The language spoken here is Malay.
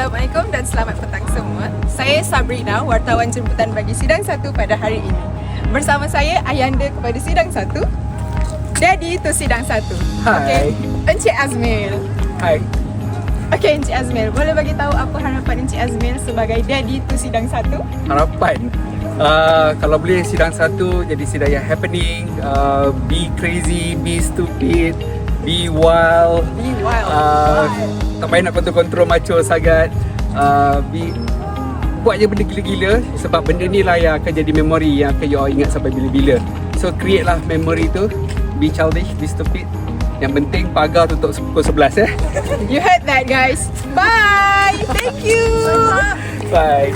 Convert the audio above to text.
Assalamualaikum dan selamat petang semua. Saya Sabrina, wartawan jemputan bagi sidang 1 pada hari ini. Bersama saya Ayanda kepada sidang 1, Daddy to sidang 1. Hai. Okey, Encik Azmil. Hai. Okey, Encik Azmil, boleh bagi tahu apa harapan Encik Azmil sebagai Daddy to sidang 1? Harapan kalau boleh sidang 1 jadi sidang yang happening, be crazy, be stupid, be wild, Be wild. tak payah nak kontrol macho sangat, buat je benda gila-gila sebab benda ni lah yang akan jadi memori yang akan you all ingat sampai bila-bila. So create lah memory tu, be childish, be stupid. Yang penting pagar tutup pukul 11 You heard that, guys. Bye. Thank you. Bye.